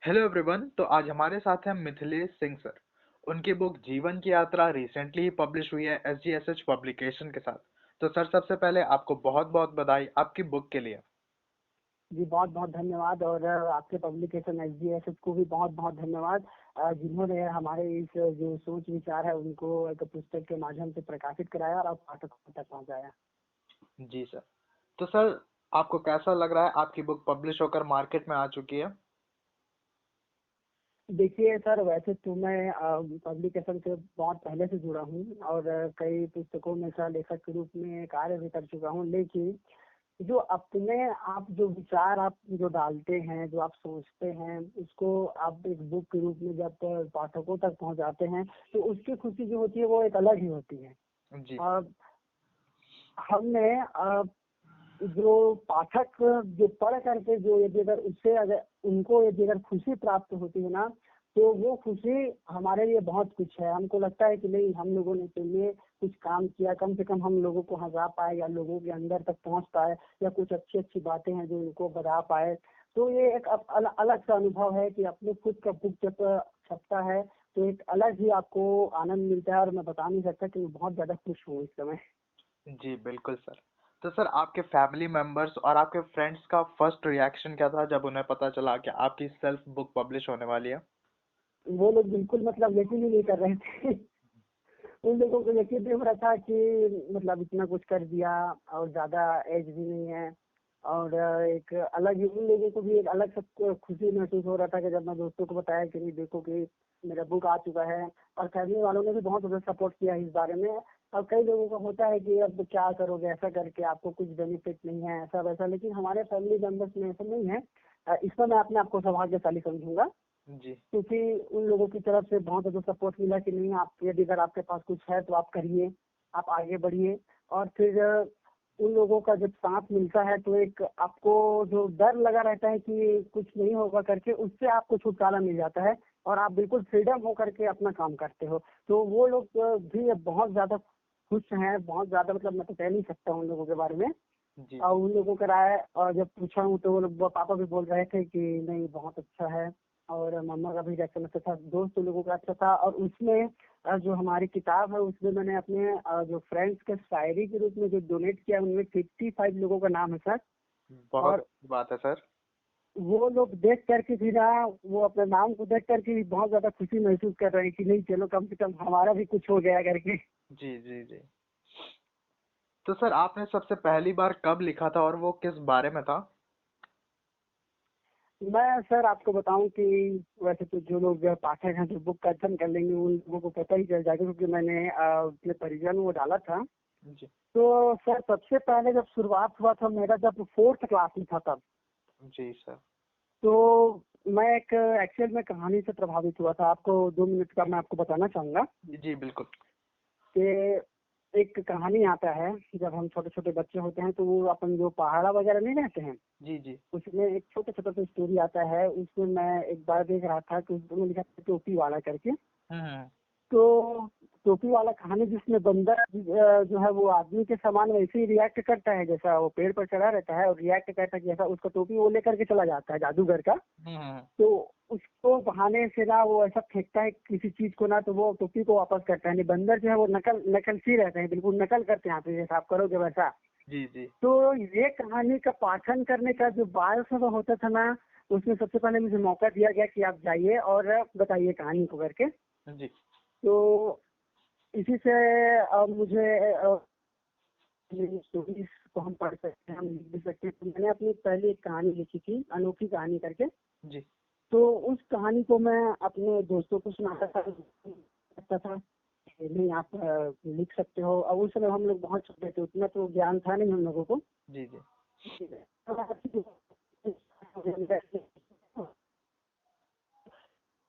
Hello everyone. तो आज हमारे साथ हैं मिथिलेश सिंह सर। उनकी बुक जीवन की यात्रा रिसेंटली ही पब्लिश हुई है SGSH पब्लिकेशन के साथ। तो सर, सबसे पहले आपको बहुत बहुत बधाई आपकी बुक के लिए। जी बहुत बहुत धन्यवाद। और आपके पब्लिकेशन SGSS को भी बहुत बहुत धन्यवाद, जिन्होंने हमारे इस जो सोच विचार है उनको एक पुस्तक के माध्यम से प्रकाशित कराया और पाठकों तक पहुंचाया। जी सर। तो सर, आपको कैसा लग रहा है आपकी बुक पब्लिश होकर मार्केट में आ चुकी है? देखिए सर, वैसे तो मैं पब्लिकेशन से बहुत पहले से जुड़ा हूँ और कई पुस्तकों में सह लेखक के रूप में कार्य भी कर चुका हूँ, लेकिन जो अपने आप जो विचार आप जो डालते हैं, जो आप सोचते हैं, उसको आप एक बुक के रूप में जब पाठकों तक पहुंचाते हैं तो उसकी खुशी जो होती है वो एक अलग ही होती है। जी और हमने जो पाठक जो पढ़ करके जो यदि अगर उससे अगर उनको यदि अगर खुशी प्राप्त होती है ना, तो वो खुशी हमारे लिए बहुत कुछ है। हमको लगता है कि नहीं, हम लोगों ने के लिए कुछ काम किया, कम से कम हम लोगों को हंसा पाए या लोगों के अंदर तक पहुंच पाए, या कुछ अच्छी अच्छी बातें हैं जो उनको बता पाए। तो ये एक अलग सा अनुभव है कि अपने खुद का बुक जब छपता है तो एक अलग ही आपको आनंद मिलता है, और मैं बता नहीं सकता कि मैं बहुत ज्यादा खुश हूँ इस समय। जी बिल्कुल सर। तो सर, आपके फैमिली मेंबर्स और आपके फ्रेंड्स का फर्स्ट रिएक्शन क्या था जब उन्हें पता चला कि आपकी सेल्फ बुक पब्लिश होने वाली है? वो लोग बिल्कुल मतलब यकीन ही नहीं कर रहे थे। उन लोगों को यकीन नहीं हो रहा था कि मतलब इतना कुछ कर दिया, और ज्यादा एज भी नहीं है। और एक अलग ही उन लोगों को भी एक अलग सब खुशी महसूस हो रहा था कि जब मैं दोस्तों को बताया कि नहीं देखो कि मेरा बुक आ चुका है। और फैमिली वालों ने भी बहुत ज्यादा सपोर्ट किया इस बारे में। और कई लोगों का होता है कि अब क्या करोगे, ऐसा करके आपको कुछ बेनिफिट नहीं है, ऐसा वैसा, लेकिन हमारे फैमिली मेंबर्स में ऐसा नहीं है। इसमें मैं अपने आप को सौभाग्यशाली समझूंगा, जी क्योंकि उन लोगों की तरफ से बहुत ज्यादा सपोर्ट मिला कि नहीं, आप यदि अगर आपके पास कुछ है तो आप करिए, आप आगे बढ़िए। और फिर उन लोगों का जब साथ मिलता है तो एक आपको जो डर लगा रहता है कि कुछ नहीं होगा करके, उससे आपको छुटकारा मिल जाता है और आप बिल्कुल फ्रीडम हो करके अपना काम करते हो। तो वो लोग भी बहुत ज्यादा खुश हैं, बहुत ज्यादा, मतलब मैं तो कह नहीं सकता उन लोगों के बारे में। जी और जी। उन लोगों का राय और जब पूछा हूँ तो वो लोग, पापा भी बोल रहे थे कि नहीं बहुत अच्छा है। और मम्मा का भी रिएक्शन अच्छा था, दोस्त लोगों का अच्छा था। और उसमें जो हमारी किताब है उसमें मैंने अपने जो फ्रेंड्स के शायरी के रूप में जो डोनेट किया, उनमें 55 लोगों का नाम है सर। बहुत और बात है सर। वो लोग देख करके भी ना, वो अपने नाम को देख करके भी बहुत ज्यादा खुशी महसूस कर रहे हैं कि नहीं चलो, कम से कम हमारा भी कुछ हो गया करके। जी जी जी। तो सर, आपने सबसे पहली बार कब लिखा था और वो किस बारे में था? मैं सर आपको बताऊं कि वैसे तो जो लोग पाठक हैं जो बुक का अध्ययन कर लेंगे उन लोगों को पता ही चल जाएगा, क्योंकि मैंने अपने परिजन में वो डाला था। जी तो सर सबसे पहले जब शुरुआत हुआ था मेरा, जब फोर्थ क्लास में था तब। जी सर। तो मैं एक एक्चुअल में कहानी से प्रभावित हुआ था। आपको 2 मिनट का मैं आपको बताना चाहूंगा जी बिल्कुल। कि एक कहानी आता है। जब हम छोटे छोटे बच्चे होते हैं तो वो अपन जो पहाड़ा वगैरह नहीं रहते हैं, जी जी। उसमें एक छोटा छोटा सा स्टोरी आता है। उसमें मैं एक बार देख रहा था कि उसमें लिखा था टोपी वाला करके। हम्म। तो टोपी वाला कहानी जिसमें बंदर जो है वो आदमी के समान वैसे ही रिएक्ट करता है, जैसा वो पेड़ पर चढ़ा रहता है और रिएक्ट करता है, जैसा उसका टोपी वो लेकर के चला जाता है जादूगर का। हम्म। तो उसको बहाने से ना वो ऐसा फेंकता है किसी चीज को ना, तो वो टोपी को वापस करता है। नहीं, बंदर जो है वो नकलची रहते हैं, बिल्कुल नकल करते हैं, आप जैसा आप करोगे वैसा। जी जी तो ये कहानी का पाठन करने का जो बाल सब होता था ना, उसमें सबसे पहले मुझे मौका दिया गया कि आप जाइए और बताइए कहानी को करके। जी। तो इसी से मुझे स्टोरीज को हम पढ़ सकते हैं, हम लिख भी सकते हैं। तो मैंने अपनी पहली एक कहानी लिखी थी, अनोखी कहानी करके। जी तो उस कहानी को मैं अपने दोस्तों को सुनाता था, कहता था कि नहीं आप लिख सकते हो। अब उस समय हम लोग बहुत छोटे थे, उतना तो ज्ञान था नहीं हम लोगों को। जी जी।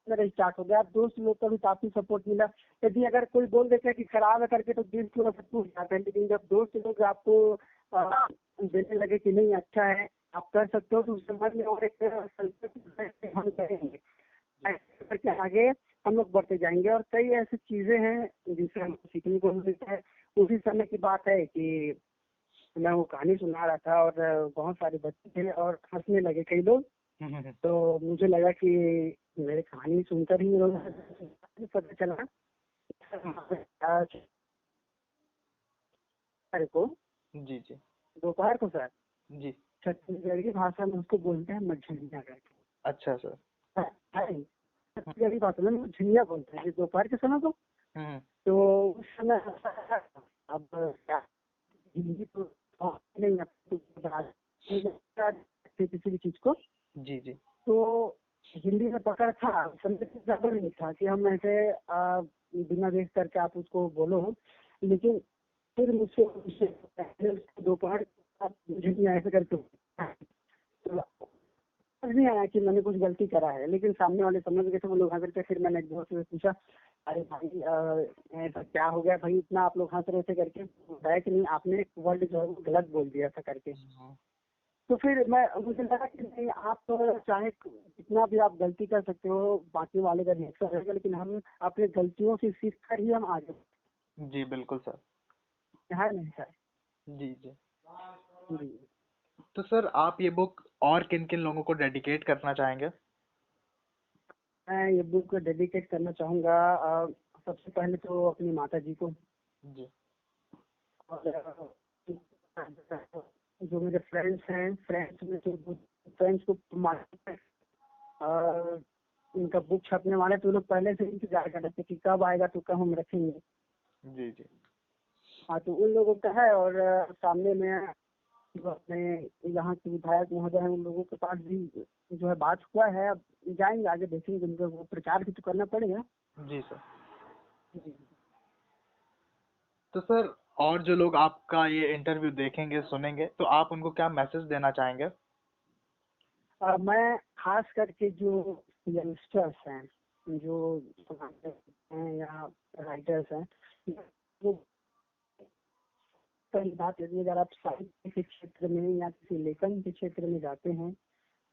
मेरा स्टार्ट हो गया, दोस्त लोग का भी काफी सपोर्ट मिला। यदि अगर कोई बोल देता है कि खराब है करके तो दिल थोड़ा सा टूट जाता है, लेकिन जब दोस्त लोग आपको देने लगे कि नहीं अच्छा है, आप कर सकते हो, तो उस मन में और एक संकल्प है कि हम करेंगे, जी ऐसे करके आगे हम लोग बढ़ते जाएंगे। और कई ऐसी चीजें हैं जिनसे हमको सीखने को मिलता है। उसी समय की बात है कि मैं वो कहानी सुना रहा था और बहुत सारे बच्चे थे और हंसने लगे कई लोग। तो मुझे लगा कि मेरी कहानी सुनकर ही लोग पता चला आज को जी जी दोपहर को सर जी। छत्तीसगढ़ी भाषा में उसको बोलते हैं मझिया करके। अच्छा सर। है, छत्तीसगढ़ी भाषा में झिंगा बोलते हैं दोपहर के समय को। हम्म। तो उस समय अब क्या हिंदी तो नहीं किसी भी चीज को, जी जी तो हिंदी में पकड़ था, समझ ज्यादा नहीं था कि हम ऐसे बिना देख करके आप उसको बोलो। लेकिन फिर मुझसे मुझसे पहले उसको दोपहर मुझे नहीं ऐसे करके तो समझ नहीं आया कि मैंने कुछ गलती करा है, लेकिन सामने वाले समझ गए थे, वो लोग हंस रहे थे। फिर मैंने एक दोस्त से पूछा, अरे भाई ऐसा क्या हो गया भाई, इतना आप लोग हंस रहे थे करके, बताया कि नहीं आपने एक वर्ड जो है वो गलत बोल दिया था करके। तो फिर मुझे लगा कि नहीं, आप चाहे कितना भी आप गलती कर सकते हो, बाकी वाले का रिएक्शन रहेगा, लेकिन हम अपनी गलतियों से सीख कर ही हम आगे। जी बिल्कुल सर। है नहीं सर? जी जी। जी। तो सर आप ये बुक और किन किन लोगों को डेडिकेट करना चाहेंगे? मैं ये बुक डेडिकेट करना चाहूँगा सबसे पहले तो अपनी माता जी को, जी और जो मेरे फ्रेंड्स हैं, फ्रेंड्स में जो फ्रेंड्स को अ, उनका बुक छपने वाला है, तो लोग पहले से इंतजार कर रहे थे कि कब आएगा तो कब हम रखेंगे। जी जी हाँ, तो उन लोगों का है। और सामने में जो अपने यहाँ के विधायक महोदय हैं, उन लोगों के पास भी जो है बात हुआ है। अब जाएंगे आगे, देखेंगे, उनको वो प्रचार भी तो करना पड़ेगा। जी सर। जी। तो सर और जो लोग आपका ये इंटरव्यू देखेंगे सुनेंगे तो आप उनको क्या मैसेज देना चाहेंगे? मैं खास करके जो यंगस्टर्स हैं, जो हैं या राइटर्स हैं, वो पहली बात यदि अगर आप साहित्य के क्षेत्र में या किसी लेखन के क्षेत्र में जाते हैं,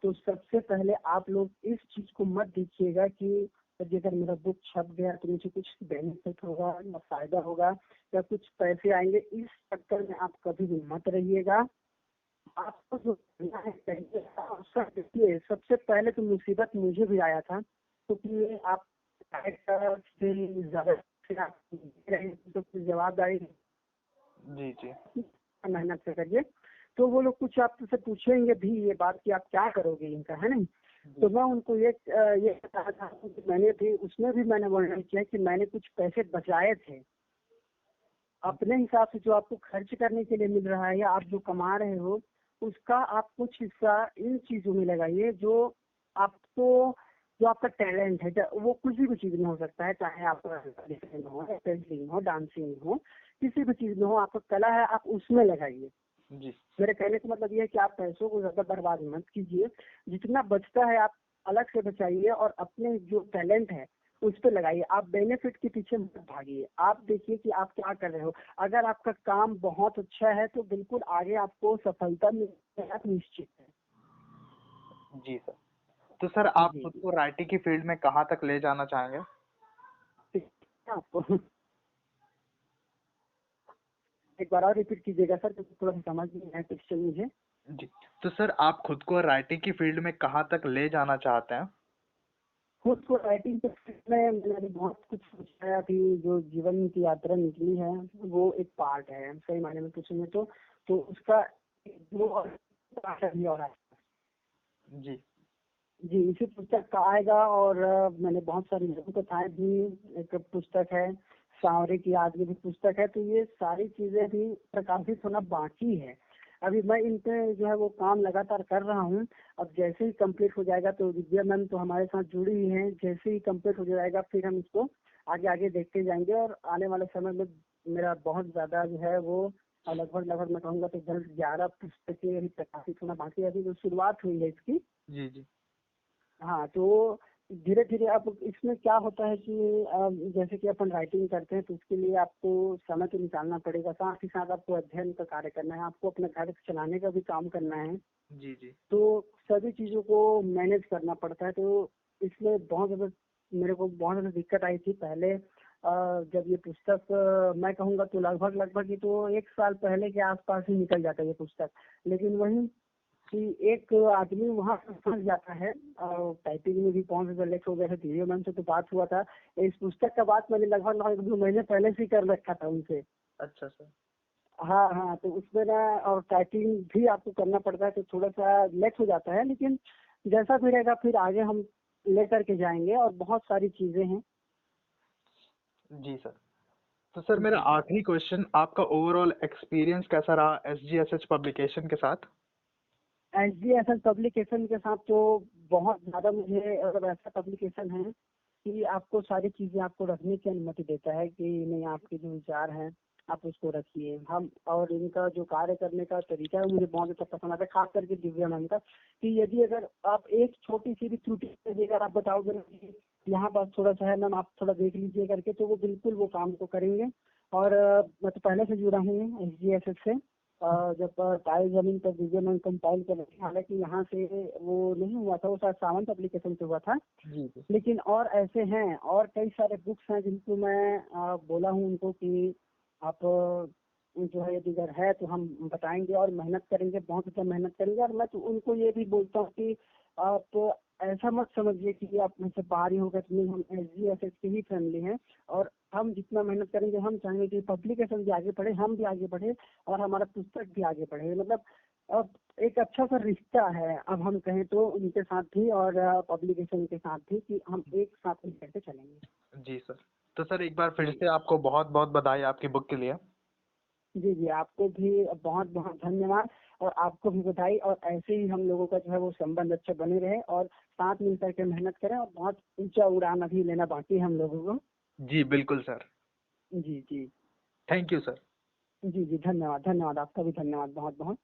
तो सबसे पहले आप लोग इस चीज को मत देखिएगा कि यदि अगर मेरा बुक छप गया तो मुझे कुछ बेनिफिट होगा या फायदा होगा या कुछ पैसे आएंगे, इस चक्कर में आप कभी भी मत रहिएगा। आपको जो करना है करिए। सर देखिए, सबसे पहले तो मुसीबत मुझे भी आया था, क्योंकि आप से ज्यादा से आप तो कुछ जवाबदारी जी जी मेहनत से करिए। तो वो लोग कुछ आपसे पूछेंगे भी ये बात कि आप क्या करोगे इनका, है नहीं? तो मैं उनको ये बताया था कि मैंने भी उसमें भी मैंने वर्णन किया कि मैंने कुछ पैसे बचाए थे अपने हिसाब से, जो आपको खर्च करने के लिए मिल रहा है या आप जो कमा रहे हो उसका आप कुछ हिस्सा इन चीजों में लगाइए जो आपको, जो आपका टैलेंट है। वो किसी भी चीज में हो सकता है, चाहे आपका लिखने हो, पेंटिंग हो, डांसिंग हो, किसी भी चीज में हो, आपका कला है, आप उसमें लगाइए। जी मेरे कहने का मतलब ये है कि आप पैसों को ज्यादा बर्बाद मत कीजिए, जितना बचता है आप अलग से बचाइए और अपने जो टैलेंट है उस पर लगाइए। आप बेनिफिट के पीछे मत भागिए, आप देखिए कि आप क्या कर रहे हो। अगर आपका काम बहुत अच्छा है तो बिल्कुल आगे आपको सफलता मिलेगा, निश्चित है। जी सर। तो सर आप जी खुद जी। को राइटिंग की फील्ड में कहाँ तक ले जाना चाहेंगे? ठीक है, आपको एक बार और रिपीट कीजिएगा सर, क्योंकि थोड़ा सा समझ नहीं आया क्वेश्चन मुझे। जी। तो सर आप खुद को राइटिंग की फील्ड में कहाँ तक ले जाना चाहते हैं? खुद को राइटिंग के फील्ड में मैंने अभी बहुत कुछ सोचा है। अभी जो जीवन की यात्रा निकली है वो एक पार्ट है, सही मायने में पूछेंगे तो उसका वो और पार्ट अभी और है। जी जी, इसी पुस्तक का आएगा। और मैंने बहुत सारी लघु कथाएं भी, एक पुस्तक है, सांवरे की याद में भी पुस्तक है, तो ये सारी चीजें भी प्रकाशित होना बाकी है। अभी मैं इन पे जो है वो काम लगातार कर रहा हूँ। अब जैसे ही कंप्लीट हो जाएगा, तो विद्या मैम तो हमारे साथ जुड़ी हुई हैं, जैसे ही कंप्लीट हो जाएगा फिर हम इसको आगे आगे देखते जाएंगे। और आने वाले समय में मेरा बहुत ज्यादा जो है वो लगभग लगभग मैं कहूँगा तो 10-11 पुस्तकें अभी प्रकाशित होना बाकी है। अभी जो शुरुआत हुई है इसकी। जी जी हाँ, तो धीरे धीरे अब इसमें क्या होता है कि जैसे कि अपन राइटिंग करते हैं तो उसके लिए आपको समय तो निकालना पड़ेगा, साथ ही साथ आपको अध्ययन का कार्य करना है, आपको अपने घर चलाने का भी काम करना है। जी जी तो सभी चीजों को मैनेज करना पड़ता है। तो इसलिए बहुत ज्यादा मेरे को बहुत ज्यादा दिक्कत आई थी पहले। जब ये पुस्तक मैं कहूँगा तो लगभग लगभग ये तो 1 साल पहले के आसपास ही निकल जाता है ये पुस्तक। लेकिन वही कि एक आदमी वहाँ फंस जाता है और टाइपिंग में भी कौन से सेलेक्ट हो गए थे, दिव्या मैम से तो बात हुआ था। इस पुस्तक का बात मैंने लगभग 1-2 महीने पहले से ही कर रखा था उनसे। अच्छा सर। हाँ हाँ, तो उसमें ना और टाइपिंग भी आपको करना पड़ता है तो थोड़ा सा लेट हो जाता है, लेकिन जैसा भी रहेगा फिर आगे हम लेकर के जाएंगे और बहुत सारी चीजें हैं। जी सर। तो सर मेरा जी जी। आखिरी क्वेश्चन, आपका ओवरऑल एक्सपीरियंस कैसा रहा SGSH पब्लिकेशन के साथ? SGSS पब्लिकेशन के साथ तो बहुत ज्यादा मुझे, अगर ऐसा पब्लिकेशन है कि आपको सारी चीजें आपको रखने की अनुमति देता है कि नहीं, आपके जो विचार हैं आप उसको रखिए। हम और इनका जो कार्य करने का तरीका है मुझे बहुत अच्छा पसंद आता है, खास करके दिव्या मैम का, कि यदि अगर आप एक छोटी सी भी त्रुटि यदि अगर आप बताओगे ना कि यहाँ पर थोड़ा सा है मैम, आप थोड़ा देख लीजिए करके, तो वो बिल्कुल वो काम को करेंगे। और मैं तो पहले से जुड़ा हूँ SGSS से। जब टाइल जमीन पर दिव्या मैम कंपाइल कर रहे थे, हालांकि यहाँ से वो नहीं हुआ था, वो शायद सावंत एप्लीकेशन से हुआ था। जी जी। लेकिन और ऐसे हैं और कई सारे बुक्स हैं जिनको मैं बोला हूँ उनको कि आप जो है यदि अगर है तो हम बताएंगे और मेहनत करेंगे, बहुत अच्छा मेहनत करेंगे। और मैं तो उनको ये भी बोलता हूँ कि आप ऐसा मत समझिए कि आप मुझसे बाहरी हो गए, तो नहीं, हम SGSS की ही फैमिली हैं। और हम जितना मेहनत करेंगे, हम चाहेंगे कि पब्लिकेशन भी आगे बढ़े, हम भी आगे बढ़े और हमारा पुस्तक भी आगे बढ़े। मतलब अब एक अच्छा सा रिश्ता है, अब हम कहें तो उनके साथ भी और पब्लिकेशन के साथ भी, कि हम एक साथ में करके चलेंगे। जी सर। तो सर एक बार फिर जी से आपको बहुत बहुत बधाई आपकी बुक के लिए। जी। जी आपको भी बहुत बहुत धन्यवाद, और आपको भी बधाई। और ऐसे ही हम लोगों का जो है वो संबंध अच्छा बने रहे और साथ मिल करके मेहनत करें, और बहुत ऊंचा उड़ान अभी लेना बाकी है हम लोगों को। जी बिल्कुल सर। जी जी। Thank you sir. जी जी, धन्यवाद धन्यवाद, आपका भी धन्यवाद बहुत बहुत।